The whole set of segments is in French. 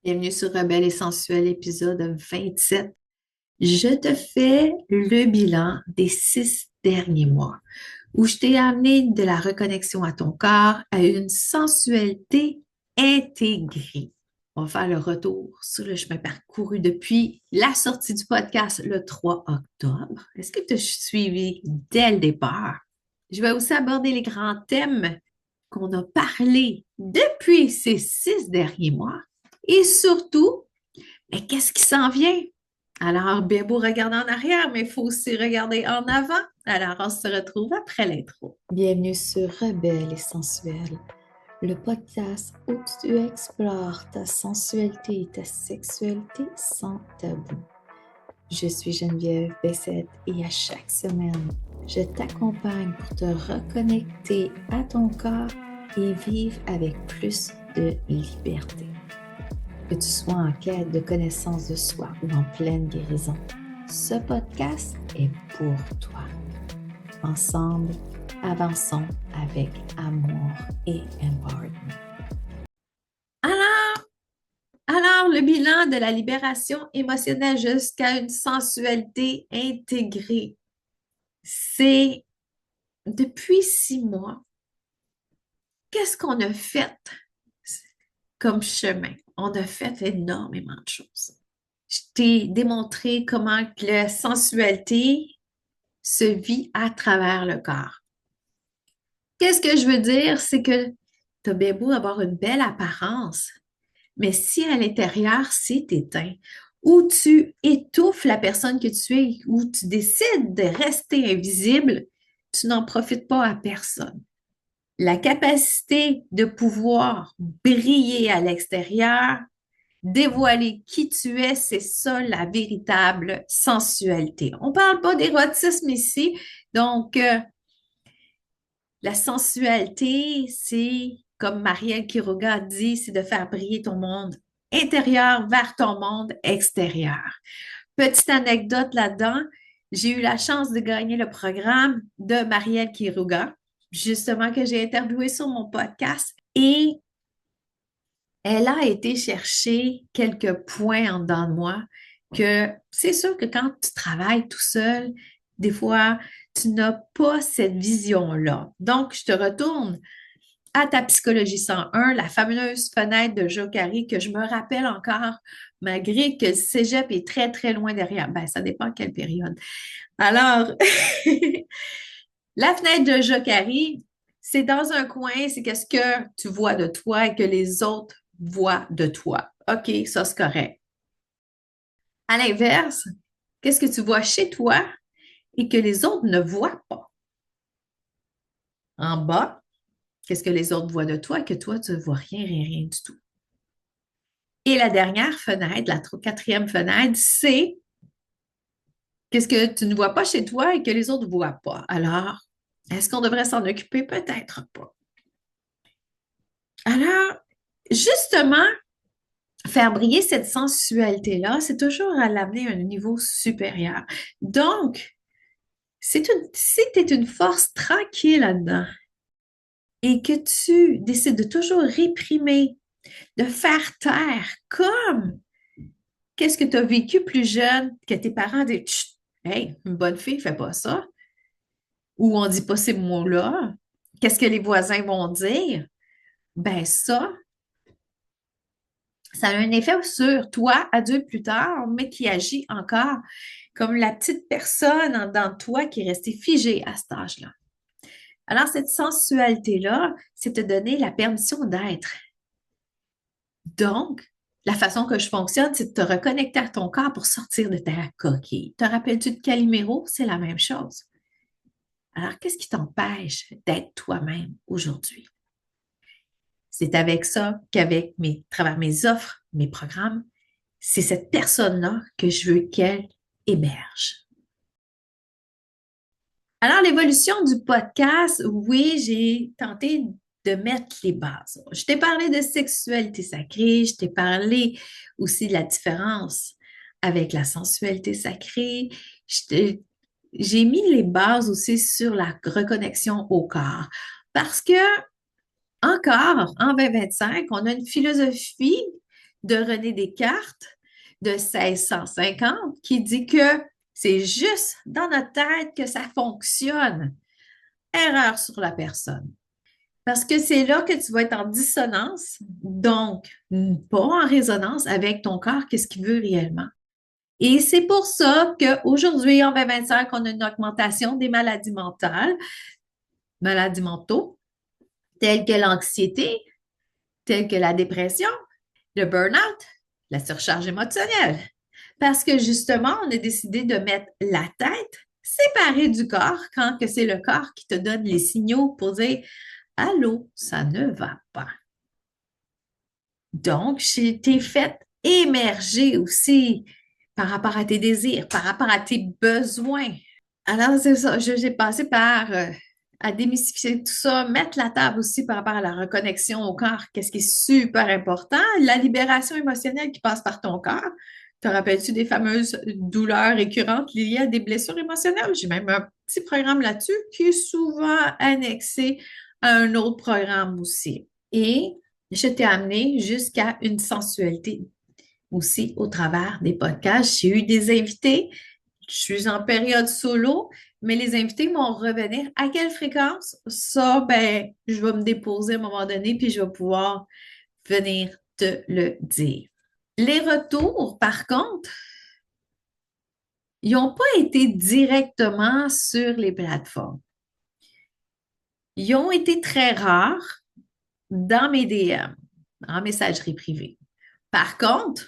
Bienvenue sur Rebelle et Sensuel, épisode 27. Je te fais le bilan des 6 derniers mois où je t'ai amené de la reconnexion à ton corps à une sensualité intégrée. On va faire le retour sur le chemin parcouru depuis la sortie du podcast le 3 octobre. Est-ce que tu as suivi dès le départ? Je vais aussi aborder les grands thèmes qu'on a parlé depuis ces 6 derniers mois et surtout, mais qu'est-ce qui s'en vient? Alors, bien beau regarder en arrière, mais il faut aussi regarder en avant. Alors, on se retrouve après l'intro. Bienvenue sur Rebelle et Sensuelle, le podcast où tu explores ta sensualité et ta sexualité sans tabou. Je suis Geneviève Bessette et à chaque semaine, je t'accompagne pour te reconnecter à ton corps et vivre avec plus de liberté. Que tu sois en quête de connaissance de soi ou en pleine guérison, ce podcast est pour toi. Ensemble, avançons avec amour et empowerment. Alors, le bilan de la libération émotionnelle jusqu'à une sensualité intégrée, c'est depuis 6 mois, qu'est-ce qu'on a fait comme chemin? On a fait énormément de choses. Je t'ai démontré comment que la sensualité se vit à travers le corps. Qu'est-ce que je veux dire? C'est que tu as bien beau avoir une belle apparence, mais si à l'intérieur, c'est éteint, ou tu étouffes la personne que tu es, ou tu décides de rester invisible, tu n'en profites pas à personne. La capacité de pouvoir briller à l'extérieur, dévoiler qui tu es, c'est ça la véritable sensualité. On ne parle pas d'érotisme ici, donc la sensualité, c'est, comme Marielle Quiroga dit, c'est de faire briller ton monde intérieur vers ton monde extérieur. Petite anecdote là-dedans, j'ai eu la chance de gagner le programme de Marielle Quiroga, justement que j'ai interviewé sur mon podcast, et elle a été chercher quelques points en dedans de moi que c'est sûr que quand tu travailles tout seul, des fois, tu n'as pas cette vision-là. Donc, je te retourne à ta psychologie 101, la fameuse fenêtre de Jocari que je me rappelle encore, malgré que le cégep est très, très loin derrière. Ben, ça dépend quelle période. Alors, la fenêtre de Jocari, c'est dans un coin, c'est qu'est-ce que tu vois de toi et que les autres voient de toi. OK, ça c'est correct. À l'inverse, qu'est-ce que tu vois chez toi et que les autres ne voient pas? En bas, qu'est-ce que les autres voient de toi et que toi, tu ne vois rien, rien, rien du tout. Et la dernière fenêtre, la quatrième fenêtre, c'est qu'est-ce que tu ne vois pas chez toi et que les autres ne voient pas. Alors, est-ce qu'on devrait s'en occuper? Peut-être pas. Alors, justement, faire briller cette sensualité-là, c'est toujours à l'amener à un niveau supérieur. Donc, si tu es une force tranquille là-dedans et que tu décides de toujours réprimer, de faire taire, comme qu'est-ce que tu as vécu plus jeune, que tes parents disent, chut, hey, une bonne fille, fais pas ça, ou on dit pas ces mots-là, qu'est-ce que les voisins vont dire? Ben ça a un effet sur toi, adulte plus tard, mais qui agit encore comme la petite personne en dedans de toi qui est restée figée à cet âge-là. Alors, cette sensualité-là, c'est te donner la permission d'être. Donc, la façon que je fonctionne, c'est de te reconnecter à ton corps pour sortir de ta coquille. Te rappelles-tu de Calimero? C'est la même chose. Alors, qu'est-ce qui t'empêche d'être toi-même aujourd'hui? C'est avec ça qu'avec travers mes offres, mes programmes, c'est cette personne-là que je veux qu'elle émerge. Alors, l'évolution du podcast, oui, j'ai tenté de mettre les bases. Je t'ai parlé de sexualité sacrée, je t'ai parlé aussi de la différence avec la sensualité sacrée. J'ai mis les bases aussi sur la reconnexion au corps. Parce que, encore, en 2025, on a une philosophie de René Descartes de 1650 qui dit que c'est juste dans notre tête que ça fonctionne. Erreur sur la personne. Parce que c'est là que tu vas être en dissonance, donc pas en résonance avec ton corps, qu'est-ce qu'il veut réellement. Et c'est pour ça qu'aujourd'hui, en 2025, on a une augmentation des maladies mentales, maladies mentaux, telles que l'anxiété, telles que la dépression, le burn-out, la surcharge émotionnelle. Parce que justement, on a décidé de mettre la tête séparée du corps quand que c'est le corps qui te donne les signaux pour dire allô, ça ne va pas. Donc, j'ai été faite émerger aussi par rapport à tes désirs, par rapport à tes besoins. Alors, c'est ça, j'ai passé par à démystifier tout ça, mettre la table aussi par rapport à la reconnexion au corps, qu'est-ce qui est super important, la libération émotionnelle qui passe par ton corps. Te rappelles-tu des fameuses douleurs récurrentes liées à des blessures émotionnelles? J'ai même un petit programme là-dessus qui est souvent annexé à un autre programme aussi. Et je t'ai amené jusqu'à une sensualité aussi au travers des podcasts. J'ai eu des invités. Je suis en période solo, mais les invités vont revenir. À quelle fréquence? Ça, ben, je vais me déposer à un moment donné, puis je vais pouvoir venir te le dire. Les retours, par contre, ils n'ont pas été directement sur les plateformes. Ils ont été très rares dans mes DM, en messagerie privée. Par contre,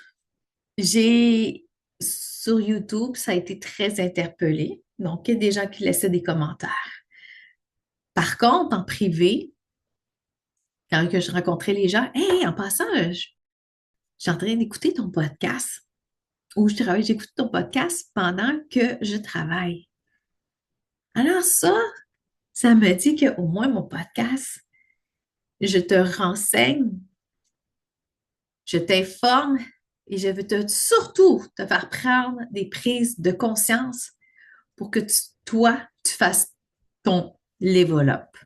j'ai sur YouTube, ça a été très interpellé. Donc, il y a des gens qui laissaient des commentaires. Par contre, en privé, quand que je rencontrais les gens, hey, en passant, je suis en train d'écouter ton podcast ou j'écoute ton podcast pendant que je travaille. Alors ça me dit qu'au moins mon podcast, je te renseigne, je t'informe et je veux surtout te faire prendre des prises de conscience pour que toi, tu fasses ton level up.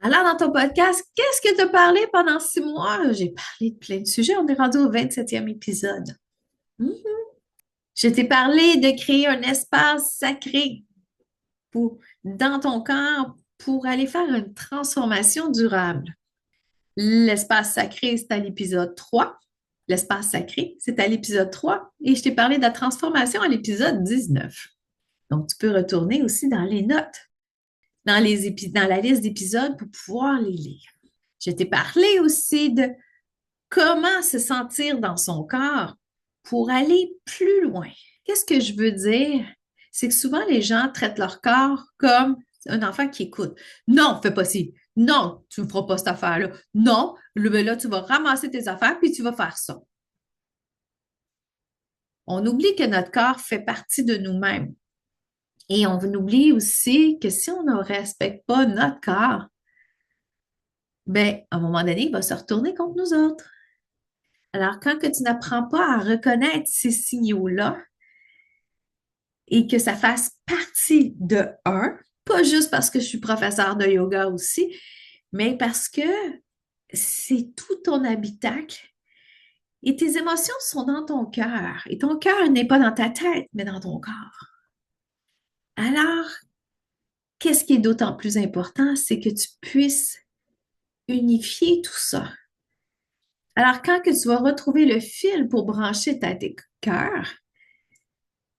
Alors, dans ton podcast, qu'est-ce que tu as parlé pendant 6 mois? J'ai parlé de plein de sujets. On est rendu au 27e épisode. Mhm. Je t'ai parlé de créer un espace sacré dans ton corps pour aller faire une transformation durable. L'espace sacré, c'est à l'épisode 3. L'espace sacré, c'est à l'épisode 3. Et je t'ai parlé de la transformation à l'épisode 19. Donc, tu peux retourner aussi dans les notes, dans la liste d'épisodes pour pouvoir les lire. Je t'ai parlé aussi de comment se sentir dans son corps pour aller plus loin. Qu'est-ce que je veux dire? C'est que souvent, les gens traitent leur corps comme un enfant qui écoute. Non, fais pas ci. Non, tu ne feras pas cette affaire-là. Non, là, tu vas ramasser tes affaires puis tu vas faire ça. On oublie que notre corps fait partie de nous-mêmes. Et on oublie aussi que si on ne respecte pas notre corps, ben, à un moment donné, il va se retourner contre nous autres. Alors, quand que tu n'apprends pas à reconnaître ces signaux-là et que ça fasse partie de un, pas juste parce que je suis professeur de yoga aussi, mais parce que c'est tout ton habitacle et tes émotions sont dans ton cœur. Et ton cœur n'est pas dans ta tête, mais dans ton corps. Alors, qu'est-ce qui est d'autant plus important, c'est que tu puisses unifier tout ça. Alors, quand que tu vas retrouver le fil pour brancher ta cœur,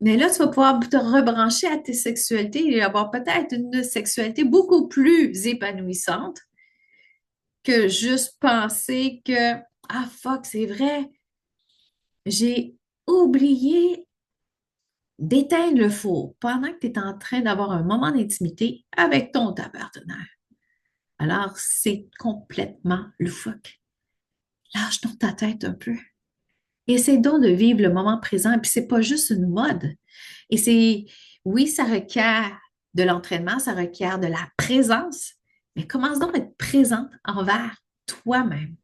mais là, tu vas pouvoir te rebrancher à tes sexualités et avoir peut-être une sexualité beaucoup plus épanouissante que juste penser que, ah fuck, c'est vrai, j'ai oublié d'éteindre le four pendant que tu es en train d'avoir un moment d'intimité avec ta partenaire. Alors, c'est complètement loufoque. Lâche donc ta tête un peu. Essaie donc de vivre le moment présent. Puis c'est pas juste une mode. Et oui, ça requiert de l'entraînement, ça requiert de la présence, mais commence donc à être présente envers toi-même.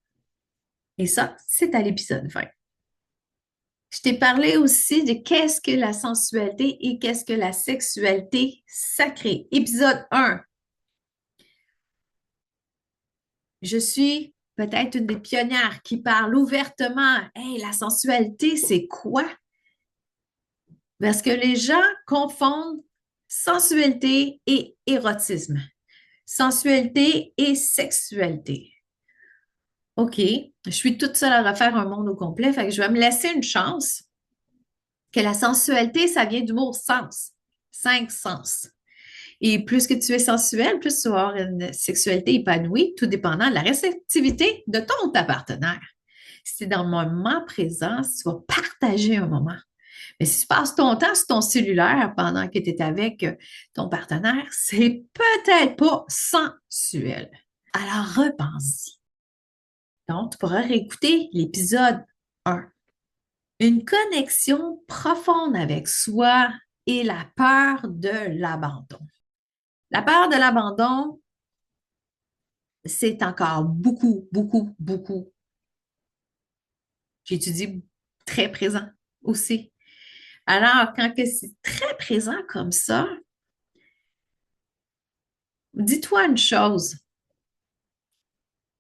Et ça, c'est à l'épisode 20. Je t'ai parlé aussi de qu'est-ce que la sensualité et qu'est-ce que la sexualité sacrée. Épisode 1. Je suis peut-être une des pionnières qui parle ouvertement, hey, la sensualité, c'est quoi? Parce que les gens confondent sensualité et érotisme, sensualité et sexualité. OK, je suis toute seule à refaire un monde au complet, fait que je vais me laisser une chance que la sensualité, ça vient du mot sens, 5 sens. Et plus que tu es sensuel, plus tu vas avoir une sexualité épanouie, tout dépendant de la réceptivité de ton ou ta partenaire. Si tu es dans le moment présent, si tu vas partager un moment. Mais si tu passes ton temps sur ton cellulaire pendant que tu es avec ton partenaire, c'est peut-être pas sensuel. Alors repense-y. Donc, tu pourras réécouter l'épisode 1. Une connexion profonde avec soi et la peur de l'abandon. La peur de l'abandon, c'est encore beaucoup, beaucoup, beaucoup. J'étudie très présent aussi. Alors, quand que c'est très présent comme ça, dis-toi une chose.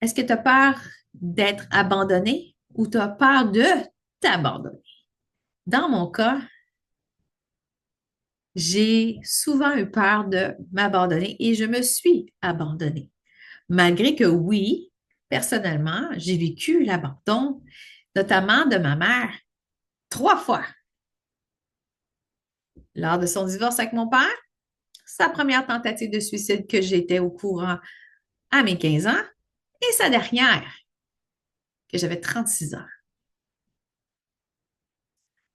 Est-ce que tu as peur d'être abandonné ou tu as peur de t'abandonner? Dans mon cas, j'ai souvent eu peur de m'abandonner et je me suis abandonnée. Malgré que oui, personnellement, j'ai vécu l'abandon, notamment de ma mère, 3 fois. Lors de son divorce avec mon père, sa première tentative de suicide que j'étais au courant à mes 15 ans et sa dernière, que j'avais 36 ans.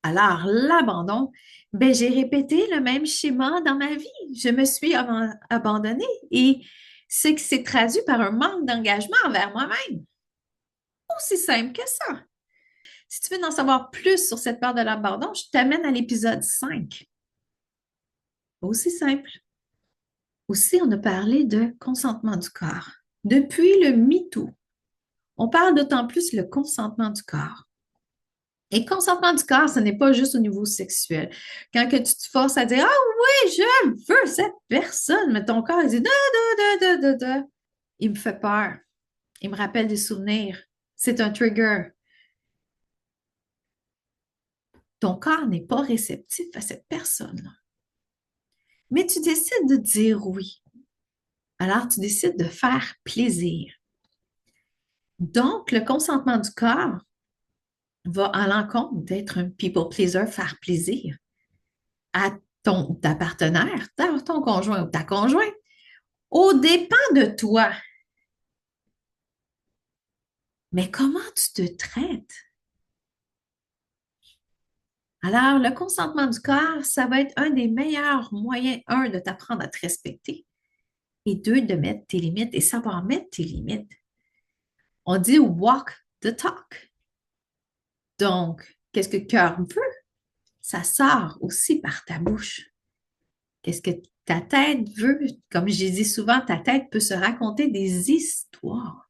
Alors, l'abandon, ben, j'ai répété le même schéma dans ma vie. Je me suis abandonnée et ce qui s'est traduit par un manque d'engagement envers moi-même. Aussi simple que ça. Si tu veux en savoir plus sur cette part de l'abandon, je t'amène à l'épisode 5. Aussi simple. Aussi, on a parlé de consentement du corps. Depuis le MeToo, on parle d'autant plus le consentement du corps. Et consentement du corps, ce n'est pas juste au niveau sexuel. Quand que tu te forces à dire, ah oui, je veux cette personne, mais ton corps il dit, da. Il me fait peur. Il me rappelle des souvenirs. C'est un trigger. Ton corps n'est pas réceptif à cette personne-là. Mais tu décides de dire oui. Alors, tu décides de faire plaisir. Donc, le consentement du corps va à l'encontre d'être un people pleaser, faire plaisir à ta partenaire, ton conjoint ou ta conjointe, au dépend de toi. Mais comment tu te traites? Alors, le consentement du corps, ça va être un des meilleurs moyens, un, de t'apprendre à te respecter et deux, de mettre tes limites et savoir mettre tes limites. On dit walk the talk. Donc, qu'est-ce que le cœur veut? Ça sort aussi par ta bouche. Qu'est-ce que ta tête veut? Comme j'ai dit souvent, ta tête peut se raconter des histoires.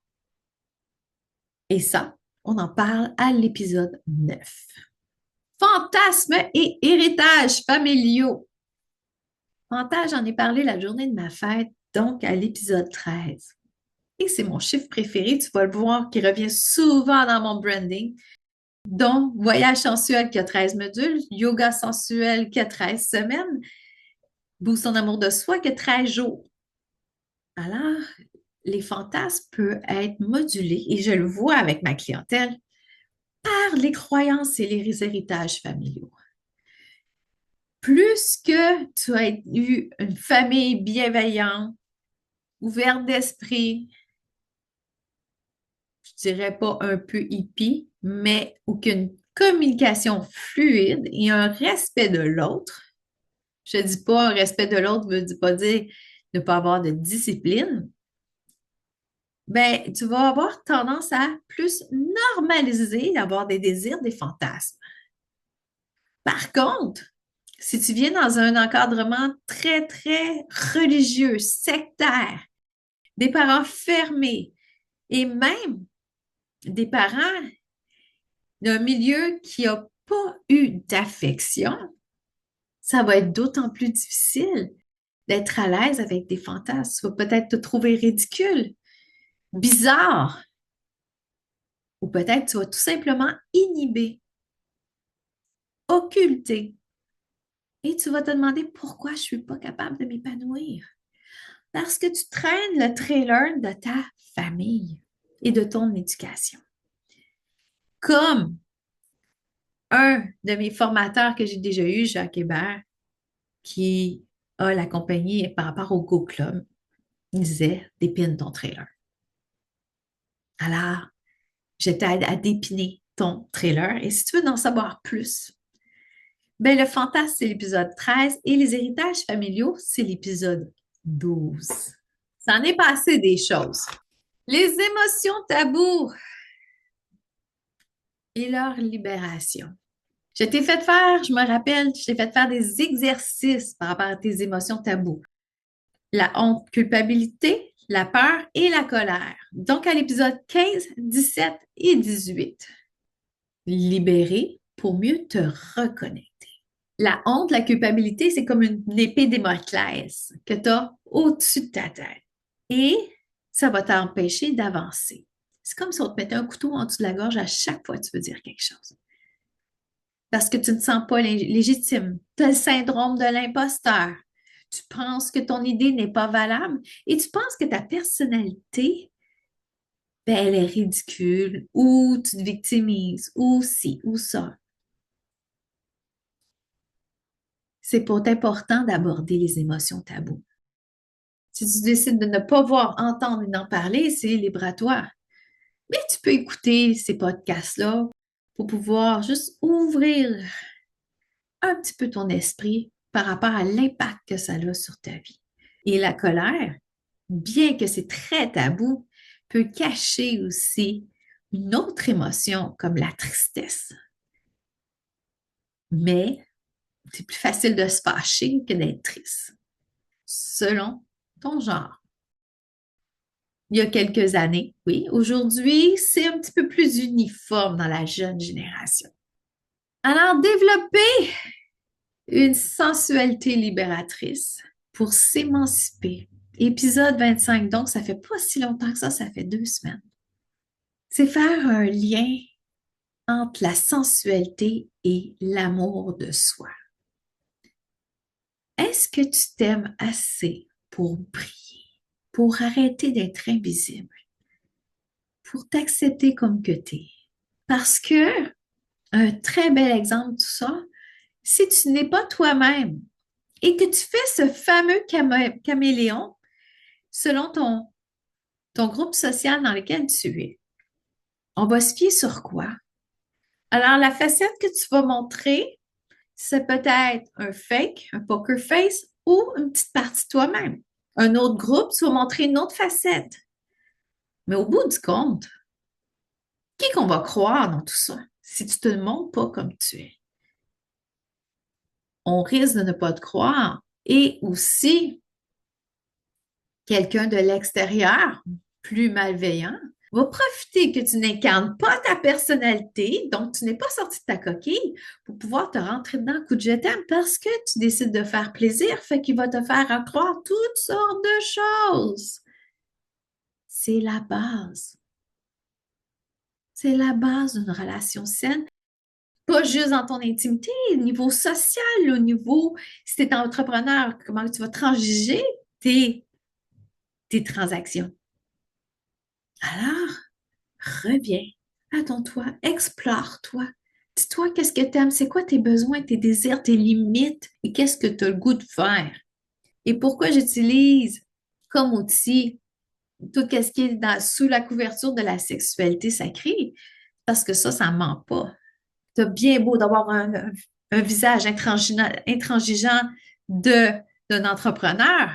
Et ça, on en parle à l'épisode 9. Fantasmes et héritages familiaux. Fantasme, j'en ai parlé la journée de ma fête, donc à l'épisode 13. Et c'est mon chiffre préféré, tu vas le voir, qui revient souvent dans mon branding. Donc, voyage sensuel qui a 13 modules, yoga sensuel qui a 13 semaines, boost ton amour de soi qui a 13 jours. Alors, les fantasmes peuvent être modulés, et je le vois avec ma clientèle, par les croyances et les héritages familiaux. Plus que tu as eu une famille bienveillante, ouverte d'esprit, je dirais pas un peu hippie, mais aucune communication fluide et un respect de l'autre. Je ne dis pas un respect de l'autre ne veut pas dire ne pas avoir de discipline. Ben, tu vas avoir tendance à plus normaliser, avoir des désirs, des fantasmes. Par contre, si tu viens dans un encadrement très, très religieux, sectaire, des parents fermés et même des parents d'un milieu qui n'a pas eu d'affection, ça va être d'autant plus difficile d'être à l'aise avec des fantasmes. Tu vas peut-être te trouver ridicule, bizarre. Ou peut-être tu vas tout simplement inhiber, occulter. Et tu vas te demander pourquoi je ne suis pas capable de m'épanouir. Parce que tu traînes le trailer de ta famille et de ton éducation. Comme un de mes formateurs que j'ai déjà eu, Jacques Hébert, qui a la compagnie par rapport au Go Club, il disait dépine ton trailer. Alors, je t'aide à dépiner ton trailer. Et si tu veux en savoir plus, ben le fantasme, c'est l'épisode 13 et les héritages familiaux, c'est l'épisode 12. Ça en est passé des choses. Les émotions tabous et leur libération. Je t'ai fait faire, je me rappelle, je t'ai fait faire des exercices par rapport à tes émotions tabous. La honte, culpabilité, la peur et la colère. Donc, à l'épisode 15, 17 et 18. Libérer pour mieux te reconnecter. La honte, la culpabilité, c'est comme une épée Damoclès que tu as au-dessus de ta tête. Et ça va t'empêcher d'avancer. C'est comme si on te mettait un couteau en dessous de la gorge à chaque fois que tu veux dire quelque chose. Parce que tu ne te sens pas légitime. Tu as le syndrome de l'imposteur. Tu penses que ton idée n'est pas valable et tu penses que ta personnalité, ben, elle est ridicule ou tu te victimises ou ci ou ça. C'est pour important d'aborder les émotions taboues. Si tu décides de ne pas voir, entendre et d'en parler, c'est libre à toi. Mais tu peux écouter ces podcasts-là pour pouvoir juste ouvrir un petit peu ton esprit par rapport à l'impact que ça a sur ta vie. Et la colère, bien que c'est très tabou, peut cacher aussi une autre émotion comme la tristesse. Mais c'est plus facile de se fâcher que d'être triste, selon ton genre. Il y a quelques années, oui. Aujourd'hui, c'est un petit peu plus uniforme dans la jeune génération. Alors, développer une sensualité libératrice pour s'émanciper. Épisode 25, donc ça fait pas si longtemps que ça fait 2 semaines. C'est faire un lien entre la sensualité et l'amour de soi. Est-ce que tu t'aimes assez pour briller, pour arrêter d'être invisible, pour t'accepter comme que tu es? Parce que un très bel exemple de tout ça, si tu n'es pas toi-même et que tu fais ce fameux caméléon selon ton groupe social dans lequel tu es, on va se fier sur quoi? Alors, la facette que tu vas montrer, c'est peut-être un fake, un poker face ou une petite partie de toi-même. Un autre groupe, tu vas montrer une autre facette. Mais au bout du compte, qui qu'on va croire dans tout ça si tu te montres pas comme tu es? On risque de ne pas te croire. Et aussi, quelqu'un de l'extérieur, plus malveillant, va profiter que tu n'incarnes pas ta personnalité, donc tu n'es pas sorti de ta coquille pour pouvoir te rentrer dedans coup de je t'aime parce que tu décides de faire plaisir, fait qu'il va te faire croire toutes sortes de choses. C'est la base. C'est la base d'une relation saine. Pas juste dans ton intimité, au niveau social, au niveau, si tu es entrepreneur, comment tu vas transiger tes transactions. Alors, reviens, attends-toi, explore-toi. Dis-toi qu'est-ce que tu aimes, c'est quoi tes besoins, tes désirs, tes limites et qu'est-ce que tu as le goût de faire. Et pourquoi j'utilise comme outil tout ce qui est sous la couverture de la sexualité sacrée? Parce que ça ne ment pas. Tu as bien beau d'avoir un visage intransigeant d'un entrepreneur,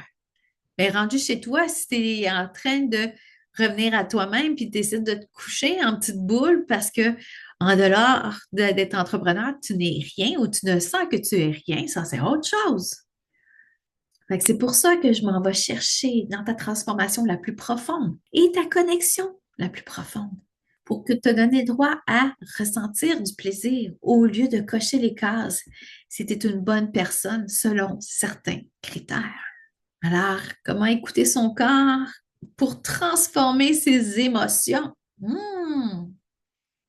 mais rendu chez toi, si tu es en train de revenir à toi-même puis tu décides de te coucher en petite boule parce que en dehors d'être entrepreneur, tu n'es rien ou tu ne sens que tu es rien, ça c'est autre chose. Fait que c'est pour ça que je m'en vais chercher dans ta transformation la plus profonde et ta connexion la plus profonde pour que te donner droit à ressentir du plaisir au lieu de cocher les cases si tu es une bonne personne selon certains critères. Alors, comment écouter son corps pour transformer ses émotions?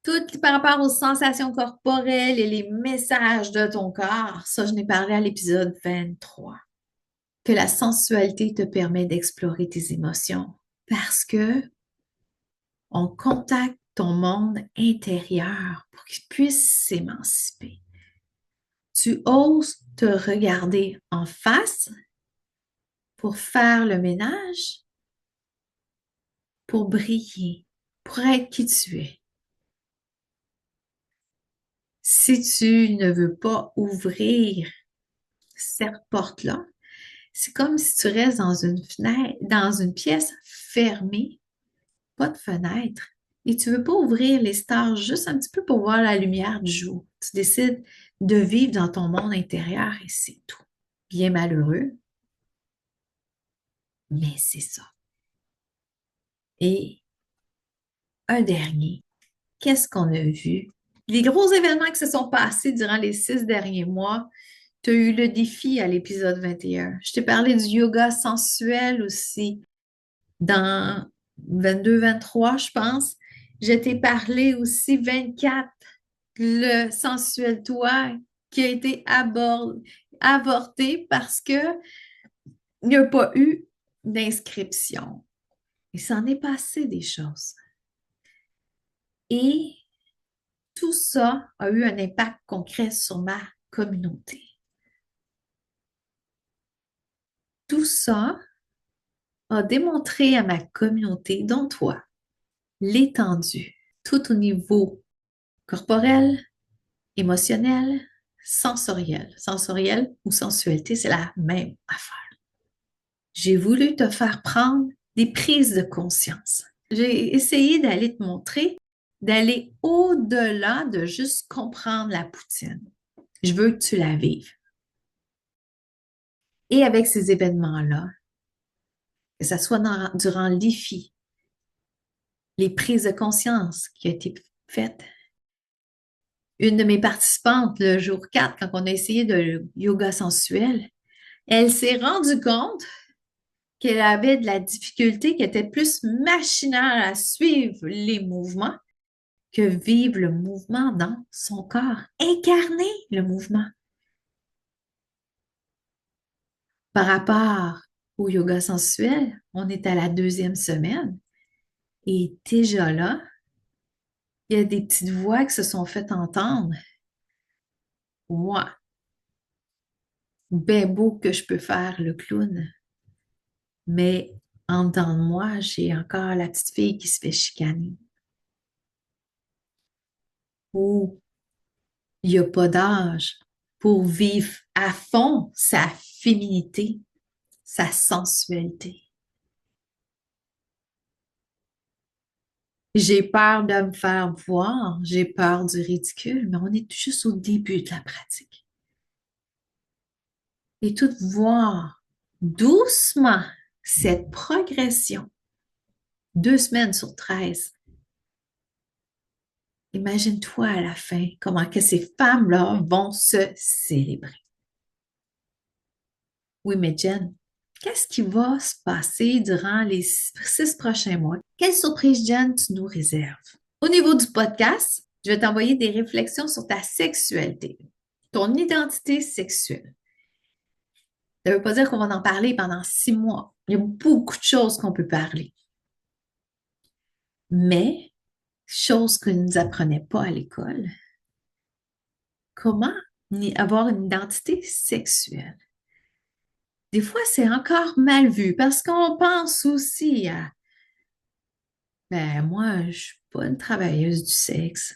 Tout par rapport aux sensations corporelles et les messages de ton corps, ça, je n'ai parlé à l'épisode 23. Que la sensualité te permet d'explorer tes émotions parce que on contacte ton monde intérieur pour qu'il puisse s'émanciper. Tu oses te regarder en face pour faire le ménage, pour briller, pour être qui tu es. Si tu ne veux pas ouvrir cette porte-là, c'est comme si tu restes dans une fenêtre, dans une pièce fermée, pas de fenêtre, et tu veux pas ouvrir les stars juste un petit peu pour voir la lumière du jour. Tu décides de vivre dans ton monde intérieur et c'est tout. Bien malheureux, mais c'est ça. Et un dernier, qu'est-ce qu'on a vu? Les gros événements qui se sont passés durant les 6 derniers mois, tu as eu le défi à l'épisode 21. Je t'ai parlé du yoga sensuel aussi dans 22-23, je pense. Je t'ai parlé aussi 24, le sensuel toi qui a été avorté parce que il n'y a pas eu d'inscription. Il s'en est passé des choses. Et tout ça a eu un impact concret sur ma communauté. Tout ça a démontré à ma communauté, dont toi, l'étendue, tout au niveau corporel, émotionnel, sensoriel. Sensoriel ou sensualité, c'est la même affaire. J'ai voulu te faire prendre des prises de conscience. J'ai essayé d'aller te montrer, d'aller au-delà de juste comprendre la poutine. Je veux que tu la vives. Et avec ces événements-là, que ce soit durant l'IFI, les prises de conscience qui ont été faites, une de mes participantes, le jour 4, quand on a essayé de yoga sensuel, elle s'est rendue compte qu'elle avait de la difficulté, qu'elle était plus machinale à suivre les mouvements que vivre le mouvement dans son corps, incarner le mouvement. Par rapport au yoga sensuel, on est à la 2e semaine et déjà là, il y a des petites voix qui se sont faites entendre. Moi, ben beau que je peux faire le clown, mais en dedans de moi, j'ai encore la petite fille qui se fait chicaner. Ou il n'y a pas d'âge pour vivre à fond sa féminité, sa sensualité. J'ai peur de me faire voir, j'ai peur du ridicule, mais on est juste au début de la pratique. Et tout voir doucement cette progression, 2 semaines sur 13. Imagine-toi à la fin comment que ces femmes-là vont se célébrer. Oui, mais Jen, qu'est-ce qui va se passer durant les 6 prochains mois? Quelle surprise, Jen, tu nous réserves? Au niveau du podcast, je vais t'envoyer des réflexions sur ta sexualité, ton identité sexuelle. Ça ne veut pas dire qu'on va en parler pendant 6 mois. Il y a beaucoup de choses qu'on peut parler. Mais, choses que nous apprenaient pas à l'école, comment avoir une identité sexuelle? Des fois, c'est encore mal vu parce qu'on pense aussi à, ben, moi, je suis pas une travailleuse du sexe.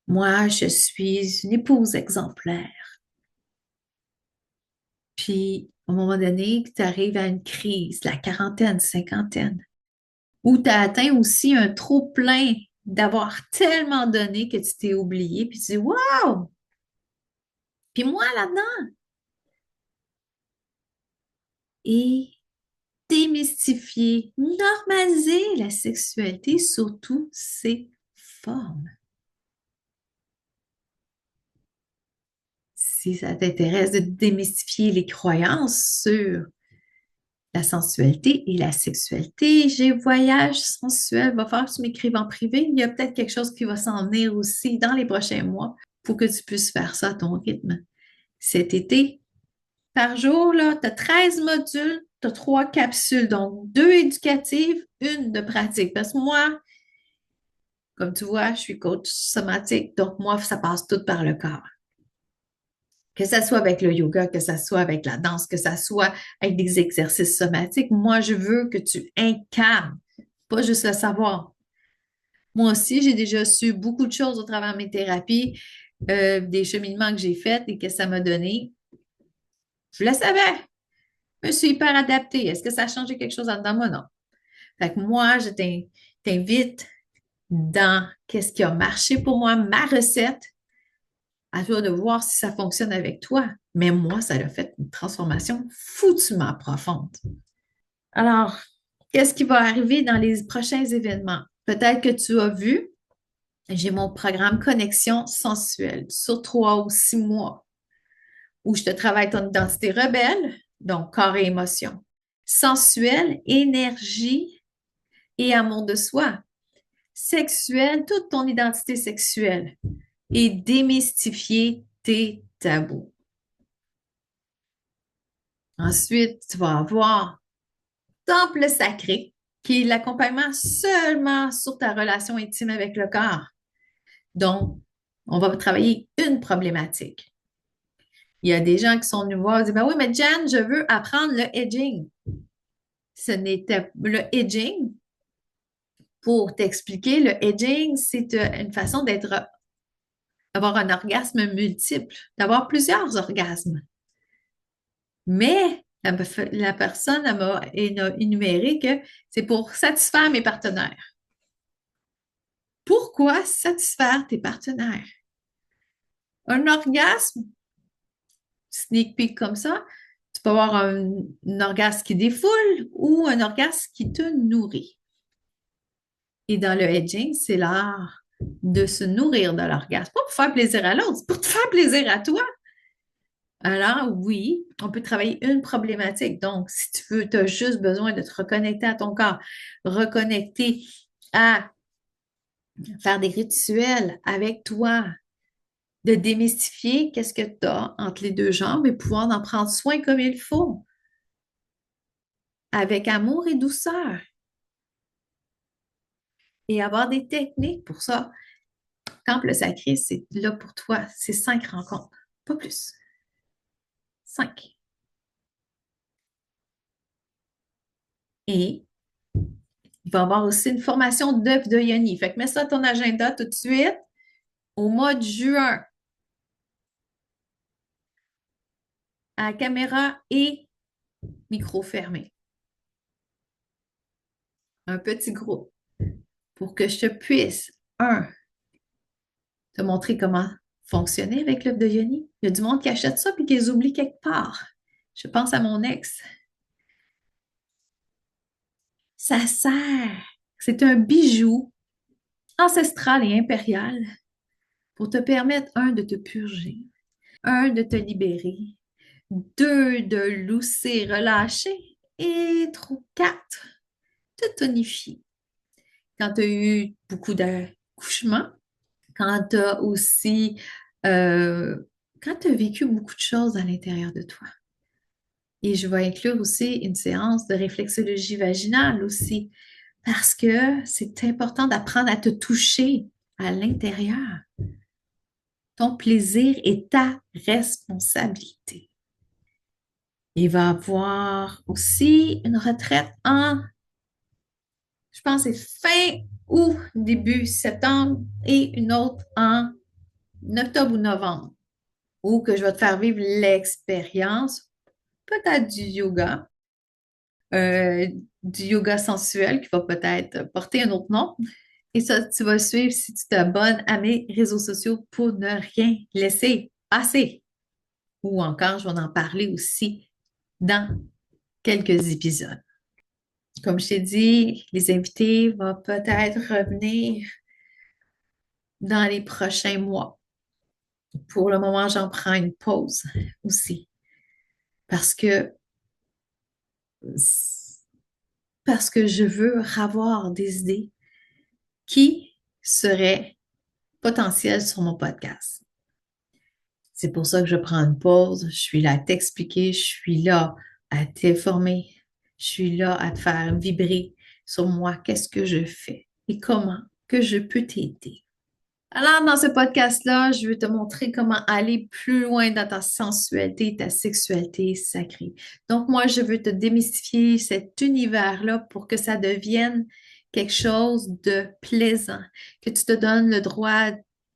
Moi, je suis une épouse exemplaire. Puis, à un moment donné, tu arrives à une crise, la quarantaine, cinquantaine, où tu as atteint aussi un trop-plein d'avoir tellement donné que tu t'es oublié, puis tu dis, waouh! Puis moi là-dedans. Et démystifier, normaliser la sexualité, surtout ses formes. Si ça t'intéresse de démystifier les croyances sur la sensualité et la sexualité. J'ai voyage sensuel. Va falloir que tu m'écrives en privé. Il y a peut-être quelque chose qui va s'en venir aussi dans les prochains mois pour que tu puisses faire ça à ton rythme. Cet été, par jour, là, tu as 13 modules, tu as 3 capsules, donc 2 éducatives, une de pratique. Parce que moi, comme tu vois, je suis coach somatique, donc moi, ça passe tout par le corps. Que ça soit avec le yoga, que ça soit avec la danse, que ça soit avec des exercices somatiques, moi, je veux que tu incarnes, pas juste le savoir. Moi aussi, j'ai déjà su beaucoup de choses au travers de mes thérapies, des cheminements que j'ai faits et que ça m'a donné. Je le savais. Je me suis hyper adaptée. Est-ce que ça a changé quelque chose en dedans moi? Non. Fait que moi, je t'invite dans qu'est-ce qui a marché pour moi, ma recette, à toi de voir si ça fonctionne avec toi. Mais moi, ça a fait une transformation foutument profonde. Alors, qu'est-ce qui va arriver dans les prochains événements? Peut-être que tu as vu, j'ai mon programme Connexion sensuelle sur 3 ou 6 mois où je te travaille ton identité rebelle, donc corps et émotion, sensuelle, énergie et amour de soi, sexuelle, toute ton identité sexuelle et démystifier tes tabous. Ensuite, tu vas avoir Temple sacré, qui est l'accompagnement seulement sur ta relation intime avec le corps. Donc, on va travailler une problématique. Il y a des gens qui sont venus me voir et disent, ben oui, mais Jan, je veux apprendre le edging. Ce n'était le edging. Pour t'expliquer, le edging, c'est une façon d'avoir un orgasme multiple, d'avoir plusieurs orgasmes. Mais la personne m'a énuméré que c'est pour satisfaire mes partenaires. Pourquoi satisfaire tes partenaires? Un orgasme, sneak peek comme ça, tu peux avoir un orgasme qui défoule ou un orgasme qui te nourrit. Et dans le edging, c'est l'art de se nourrir de l'orgasme. Pas pour faire plaisir à l'autre, c'est pour te faire plaisir à toi. Alors, oui, on peut travailler une problématique. Donc, si tu veux, tu as juste besoin de te reconnecter à ton corps, reconnecter à faire des rituels avec toi, de démystifier qu'est-ce que tu as entre les deux jambes et pouvoir en prendre soin comme il faut, avec amour et douceur. Et avoir des techniques pour ça. Temple sacré, c'est là pour toi. C'est 5 rencontres, pas plus. 5. Et il va y avoir aussi une formation d'œuvre de Yoni. Fait que mets ça à ton agenda tout de suite au mois de juin à caméra et micro fermé. Un petit groupe pour que je te puisse, te montrer comment fonctionner avec l'œuvre de Yoni. Il y a du monde qui achète ça puis qui les oublie quelque part. Je pense à mon ex. Ça sert. C'est un bijou ancestral et impérial pour te permettre, de te purger, de te libérer, de lousser, relâcher et 4, te tonifier. Quand tu as eu beaucoup d'accouchements, quand tu as aussi, euh, quand tu as vécu beaucoup de choses à l'intérieur de toi. Et je vais inclure aussi une séance de réflexologie vaginale aussi, parce que c'est important d'apprendre à te toucher à l'intérieur. Ton plaisir est ta responsabilité. Il va y avoir aussi une retraite je pense, c'est fin août, début septembre, et une autre en octobre ou novembre, où que je vais te faire vivre l'expérience, peut-être euh, du yoga sensuel qui va peut-être porter un autre nom. Et ça, tu vas suivre si tu t'abonnes à mes réseaux sociaux pour ne rien laisser passer. Ou encore, je vais en parler aussi dans quelques épisodes. Comme je t'ai dit, les invités vont peut-être revenir dans les prochains mois. Pour le moment, j'en prends une pause aussi parce que parce que je veux avoir des idées qui seraient potentielles sur mon podcast. C'est pour ça que je prends une pause. Je suis là à t'expliquer, je suis là à t'informer, je suis là à te faire vibrer sur moi, qu'est-ce que je fais et comment que je peux t'aider. Alors, dans ce podcast-là, je vais te montrer comment aller plus loin dans ta sensualité, ta sexualité sacrée. Donc, moi, je veux te démystifier cet univers-là pour que ça devienne quelque chose de plaisant, que tu te donnes le droit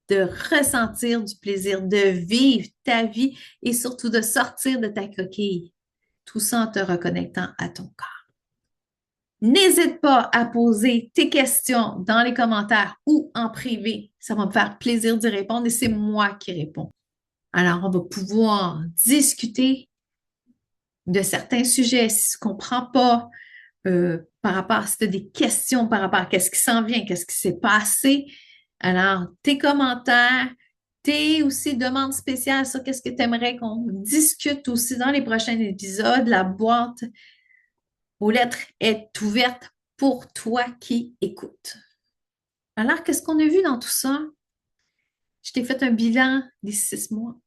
de ressentir du plaisir, de vivre ta vie et surtout de sortir de ta coquille. Tout ça en te reconnectant à ton corps. N'hésite pas à poser tes questions dans les commentaires ou en privé. Ça va me faire plaisir d'y répondre et c'est moi qui réponds. Alors, on va pouvoir discuter de certains sujets si tu ne comprends pas par rapport à si tu as des questions par rapport à qu'est-ce qui s'en vient, qu'est-ce qui s'est passé. Alors, tes commentaires, tes aussi demandes spéciales sur qu'est-ce que tu aimerais qu'on discute aussi dans les prochains épisodes. La boîte aux lettres est ouverte pour toi qui écoutes. Alors, qu'est-ce qu'on a vu dans tout ça? Je t'ai fait un bilan des 6 mois.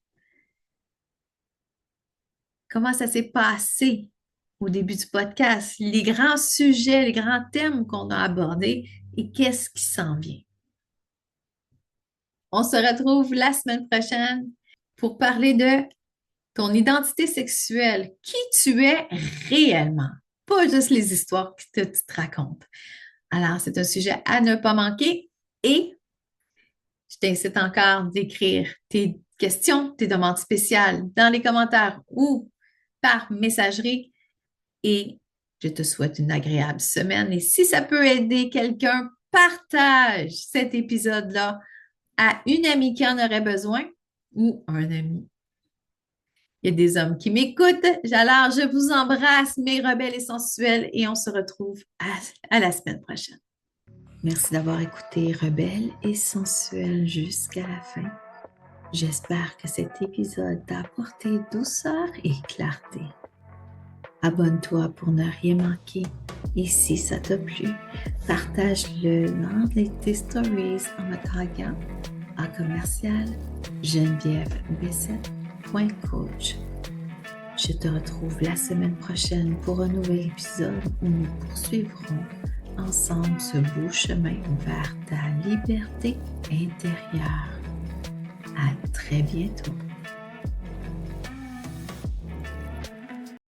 Comment ça s'est passé au début du podcast? Les grands sujets, les grands thèmes qu'on a abordés et qu'est-ce qui s'en vient? On se retrouve la semaine prochaine pour parler de ton identité sexuelle, qui tu es réellement, pas juste les histoires que tu te racontes. Alors, c'est un sujet à ne pas manquer et je t'incite encore d'écrire tes questions, tes demandes spéciales dans les commentaires ou par messagerie et je te souhaite une agréable semaine et si ça peut aider quelqu'un, partage cet épisode-là à une amie qui en aurait besoin ou un ami. Il y a des hommes qui m'écoutent. Alors, je vous embrasse, mes rebelles et sensuels, et on se retrouve à la semaine prochaine. Merci d'avoir écouté Rebelle et sensuelle jusqu'à la fin. J'espère que cet épisode t'a apporté douceur et clarté. Abonne-toi pour ne rien manquer. Et si ça t'a plu, partage-le dans tes stories en me taguant à commercial genevièvebessette.coach. Je te retrouve la semaine prochaine pour un nouvel épisode où nous poursuivrons ensemble ce beau chemin vers ta liberté intérieure. À très bientôt.